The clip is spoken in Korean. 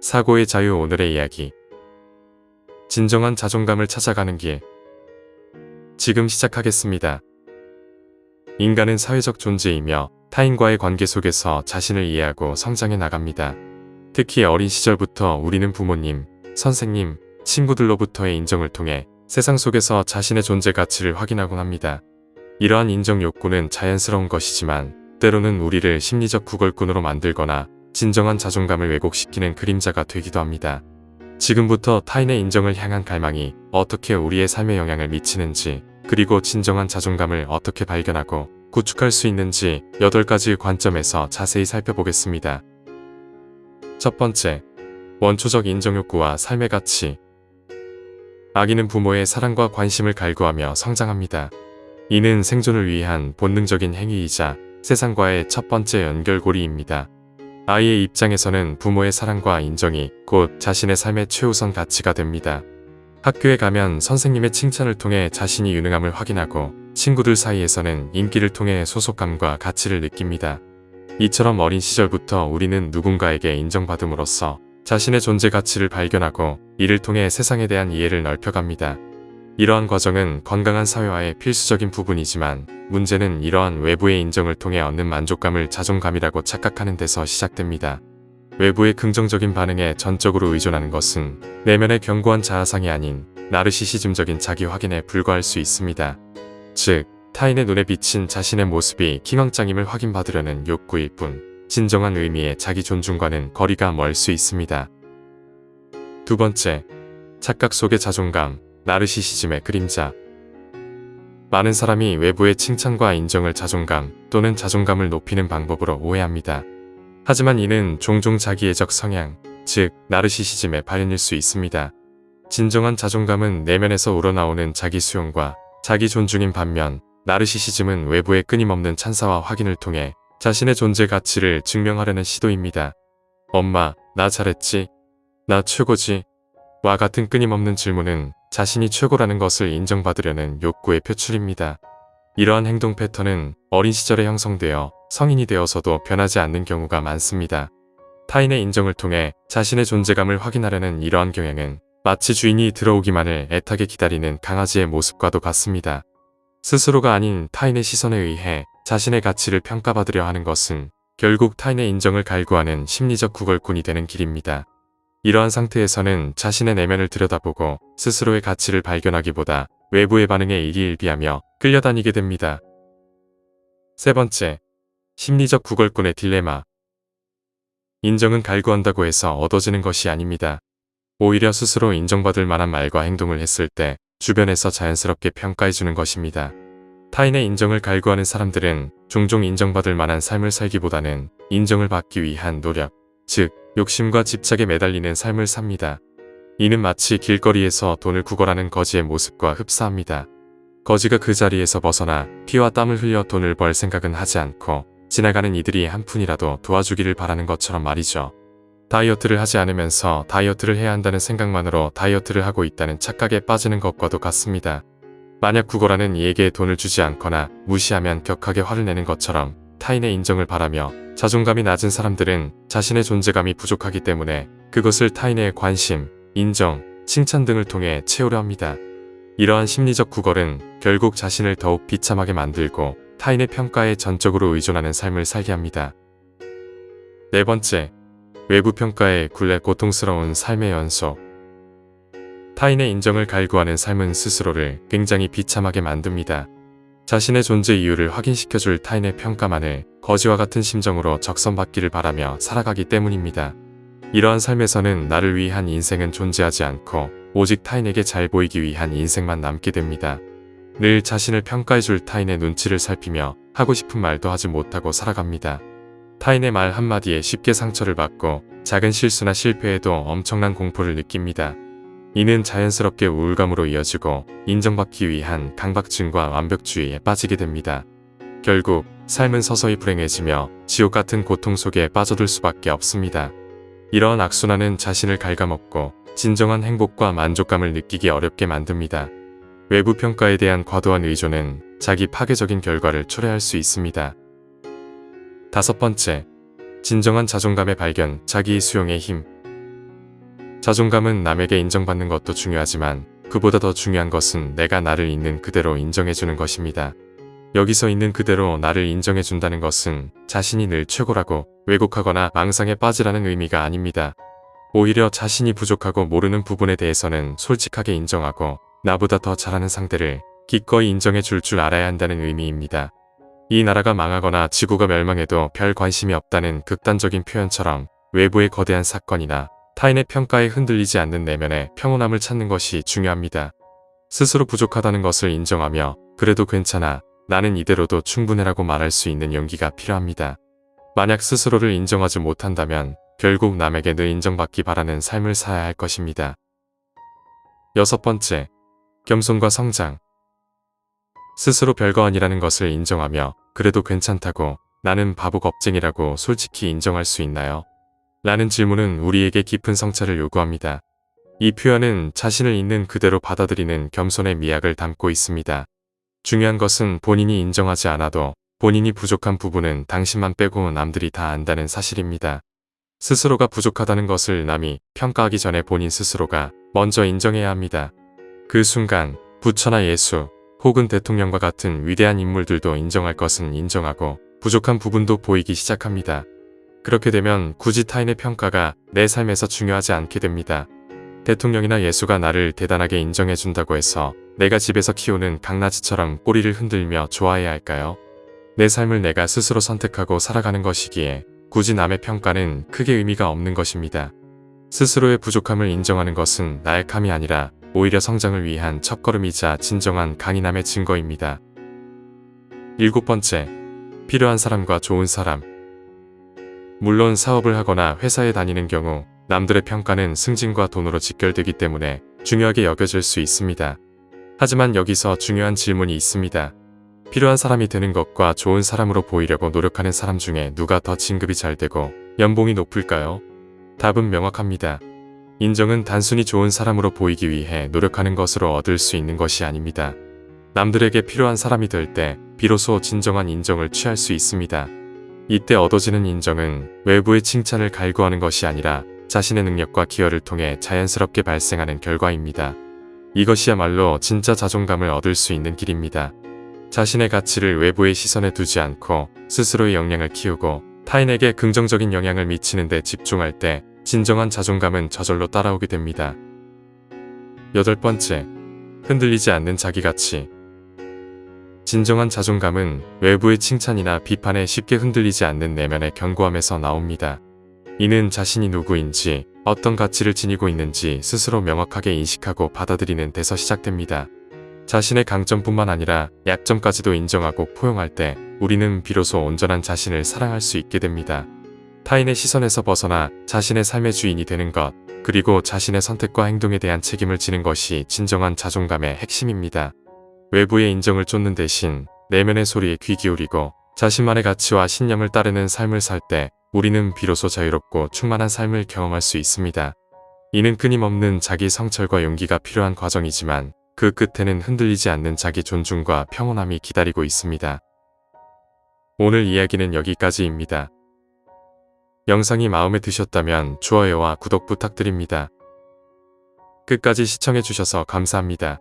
사고의 자유. 오늘의 이야기. 진정한 자존감을 찾아가는 길. 지금 시작하겠습니다. 인간은 사회적 존재이며 타인과의 관계 속에서 자신을 이해하고 성장해 나갑니다. 특히 어린 시절부터 우리는 부모님, 선생님, 친구들로부터의 인정을 통해 세상 속에서 자신의 존재 가치를 확인하곤 합니다. 이러한 인정 욕구는 자연스러운 것이지만 때로는 우리를 심리적 구걸꾼으로 만들거나 진정한 자존감을 왜곡시키는 그림자가 되기도 합니다. 지금부터 타인의 인정을 향한 갈망이 어떻게 우리의 삶에 영향을 미치는지, 그리고 진정한 자존감을 어떻게 발견하고 구축할 수 있는지 8가지 관점에서 자세히 살펴보겠습니다. 첫 번째, 원초적 인정욕구와 삶의 가치. 아기는 부모의 사랑과 관심을 갈구하며 성장합니다. 이는 생존을 위한 본능적인 행위이자 세상과의 첫 번째 연결고리입니다. 아이의 입장에서는 부모의 사랑과 인정이 곧 자신의 삶의 최우선 가치가 됩니다. 학교에 가면 선생님의 칭찬을 통해 자신이 유능함을 확인하고, 친구들 사이에서는 인기를 통해 소속감과 가치를 느낍니다. 이처럼 어린 시절부터 우리는 누군가에게 인정받음으로써 자신의 존재 가치를 발견하고, 이를 통해 세상에 대한 이해를 넓혀갑니다. 이러한 과정은 건강한 사회화의 필수적인 부분이지만, 문제는 이러한 외부의 인정을 통해 얻는 만족감을 자존감이라고 착각하는 데서 시작됩니다. 외부의 긍정적인 반응에 전적으로 의존하는 것은 내면의 견고한 자아상이 아닌 나르시시즘적인 자기 확인에 불과할 수 있습니다. 즉, 타인의 눈에 비친 자신의 모습이 킹왕짱임을 확인받으려는 욕구일 뿐, 진정한 의미의 자기 존중과는 거리가 멀 수 있습니다. 두 번째, 착각 속의 자존감, 나르시시즘의 그림자. 많은 사람이 외부의 칭찬과 인정을 자존감 또는 자존감을 높이는 방법으로 오해합니다. 하지만 이는 종종 자기애적 성향, 즉 나르시시즘의 발현일 수 있습니다. 진정한 자존감은 내면에서 우러나오는 자기 수용과 자기 존중인 반면, 나르시시즘은 외부의 끊임없는 찬사와 확인을 통해 자신의 존재 가치를 증명하려는 시도입니다. 엄마, 나 잘했지? 나 최고지? 와 같은 끊임없는 질문은 자신이 최고라는 것을 인정받으려는 욕구의 표출입니다. 이러한 행동 패턴은 어린 시절에 형성되어 성인이 되어서도 변하지 않는 경우가 많습니다. 타인의 인정을 통해 자신의 존재감을 확인하려는 이러한 경향은 마치 주인이 들어오기만을 애타게 기다리는 강아지의 모습과도 같습니다. 스스로가 아닌 타인의 시선에 의해 자신의 가치를 평가받으려 하는 것은 결국 타인의 인정을 갈구하는 심리적 구걸꾼이 되는 길입니다. 이러한 상태에서는 자신의 내면을 들여다보고 스스로의 가치를 발견하기보다 외부의 반응에 일희일비하며 끌려다니게 됩니다. 세 번째, 심리적 구걸꾼의 딜레마. 인정은 갈구한다고 해서 얻어지는 것이 아닙니다. 오히려 스스로 인정받을 만한 말과 행동을 했을 때 주변에서 자연스럽게 평가해주는 것입니다. 타인의 인정을 갈구하는 사람들은 종종 인정받을 만한 삶을 살기보다는 인정을 받기 위한 노력, 즉 욕심과 집착에 매달리는 삶을 삽니다. 이는 마치 길거리에서 돈을 구걸하는 거지의 모습과 흡사합니다. 거지가 그 자리에서 벗어나 피와 땀을 흘려 돈을 벌 생각은 하지 않고 지나가는 이들이 한 푼이라도 도와주기를 바라는 것처럼 말이죠. 다이어트를 하지 않으면서 다이어트를 해야 한다는 생각만으로 다이어트를 하고 있다는 착각에 빠지는 것과도 같습니다. 만약 구걸하는 이에게 돈을 주지 않거나 무시하면 격하게 화를 내는 것처럼 타인의 인정을 바라며 자존감이 낮은 사람들은 자신의 존재감이 부족하기 때문에 그것을 타인의 관심, 인정, 칭찬 등을 통해 채우려 합니다. 이러한 심리적 구걸은 결국 자신을 더욱 비참하게 만들고 타인의 평가에 전적으로 의존하는 삶을 살게 합니다. 네 번째, 외부 평가에 굴레 고통스러운 삶의 연속. 타인의 인정을 갈구하는 삶은 스스로를 굉장히 비참하게 만듭니다. 자신의 존재 이유를 확인시켜줄 타인의 평가만을 거지와 같은 심정으로 적선받기를 바라며 살아가기 때문입니다. 이러한 삶에서는 나를 위한 인생은 존재하지 않고 오직 타인에게 잘 보이기 위한 인생만 남게 됩니다. 늘 자신을 평가해줄 타인의 눈치를 살피며 하고 싶은 말도 하지 못하고 살아갑니다. 타인의 말 한마디에 쉽게 상처를 받고 작은 실수나 실패에도 엄청난 공포를 느낍니다. 이는 자연스럽게 우울감으로 이어지고 인정받기 위한 강박증과 완벽주의에 빠지게 됩니다. 결국 삶은 서서히 불행해지며 지옥 같은 고통 속에 빠져들 수밖에 없습니다. 이러한 악순환은 자신을 갉아먹고 진정한 행복과 만족감을 느끼기 어렵게 만듭니다. 외부 평가에 대한 과도한 의존은 자기 파괴적인 결과를 초래할 수 있습니다. 다섯 번째, 진정한 자존감의 발견, 자기 수용의 힘. 자존감은 남에게 인정받는 것도 중요하지만 그보다 더 중요한 것은 내가 나를 있는 그대로 인정해주는 것입니다. 여기서 있는 그대로 나를 인정해준다는 것은 자신이 늘 최고라고 왜곡하거나 망상에 빠지라는 의미가 아닙니다. 오히려 자신이 부족하고 모르는 부분에 대해서는 솔직하게 인정하고 나보다 더 잘하는 상대를 기꺼이 인정해 줄 알아야 한다는 의미입니다. 이 나라가 망하거나 지구가 멸망해도 별 관심이 없다는 극단적인 표현처럼 외부의 거대한 사건이나 타인의 평가에 흔들리지 않는 내면의 평온함을 찾는 것이 중요합니다. 스스로 부족하다는 것을 인정하며 그래도 괜찮아, 나는 이대로도 충분해라고 말할 수 있는 용기가 필요합니다. 만약 스스로를 인정하지 못한다면 결국 남에게 늘 인정받기 바라는 삶을 살아야 할 것입니다. 6번째, 겸손과 성장. 스스로 별거 아니라는 것을 인정하며 그래도 괜찮다고, 나는 바보 겁쟁이라고 솔직히 인정할 수 있나요? 라는 질문은 우리에게 깊은 성찰을 요구합니다. 이 표현은 자신을 있는 그대로 받아들이는 겸손의 미학을 담고 있습니다. 중요한 것은 본인이 인정하지 않아도 본인이 부족한 부분은 당신만 빼고 남들이 다 안다는 사실입니다. 스스로가 부족하다는 것을 남이 평가하기 전에 본인 스스로가 먼저 인정해야 합니다. 그 순간 부처나 예수 혹은 대통령과 같은 위대한 인물들도 인정할 것은 인정하고 부족한 부분도 보이기 시작합니다. 그렇게 되면 굳이 타인의 평가가 내 삶에서 중요하지 않게 됩니다. 대통령이나 예수가 나를 대단하게 인정해준다고 해서 내가 집에서 키우는 강아지처럼 꼬리를 흔들며 좋아해야 할까요? 내 삶을 내가 스스로 선택하고 살아가는 것이기에 굳이 남의 평가는 크게 의미가 없는 것입니다. 스스로의 부족함을 인정하는 것은 나약함이 아니라 오히려 성장을 위한 첫걸음이자 진정한 강인함의 증거입니다. 7번째, 필요한 사람과 좋은 사람. 물론 사업을 하거나 회사에 다니는 경우 남들의 평가는 승진과 돈으로 직결되기 때문에 중요하게 여겨질 수 있습니다. 하지만 여기서 중요한 질문이 있습니다. 필요한 사람이 되는 것과 좋은 사람으로 보이려고 노력하는 사람 중에 누가 더 진급이 잘 되고 연봉이 높을까요? 답은 명확합니다. 인정은 단순히 좋은 사람으로 보이기 위해 노력하는 것으로 얻을 수 있는 것이 아닙니다. 남들에게 필요한 사람이 될 때 비로소 진정한 인정을 취할 수 있습니다. 이때 얻어지는 인정은 외부의 칭찬을 갈구하는 것이 아니라 자신의 능력과 기여를 통해 자연스럽게 발생하는 결과입니다. 이것이야말로 진짜 자존감을 얻을 수 있는 길입니다. 자신의 가치를 외부의 시선에 두지 않고 스스로의 역량을 키우고 타인에게 긍정적인 영향을 미치는 데 집중할 때 진정한 자존감은 저절로 따라오게 됩니다. 8번째, 흔들리지 않는 자기가치. 진정한 자존감은 외부의 칭찬이나 비판에 쉽게 흔들리지 않는 내면의 견고함에서 나옵니다. 이는 자신이 누구인지, 어떤 가치를 지니고 있는지 스스로 명확하게 인식하고 받아들이는 데서 시작됩니다. 자신의 강점뿐만 아니라 약점까지도 인정하고 포용할 때 우리는 비로소 온전한 자신을 사랑할 수 있게 됩니다. 타인의 시선에서 벗어나 자신의 삶의 주인이 되는 것, 그리고 자신의 선택과 행동에 대한 책임을 지는 것이 진정한 자존감의 핵심입니다. 외부의 인정을 쫓는 대신 내면의 소리에 귀 기울이고 자신만의 가치와 신념을 따르는 삶을 살 때 우리는 비로소 자유롭고 충만한 삶을 경험할 수 있습니다. 이는 끊임없는 자기 성찰과 용기가 필요한 과정이지만 그 끝에는 흔들리지 않는 자기 존중과 평온함이 기다리고 있습니다. 오늘 이야기는 여기까지입니다. 영상이 마음에 드셨다면 좋아요와 구독 부탁드립니다. 끝까지 시청해주셔서 감사합니다.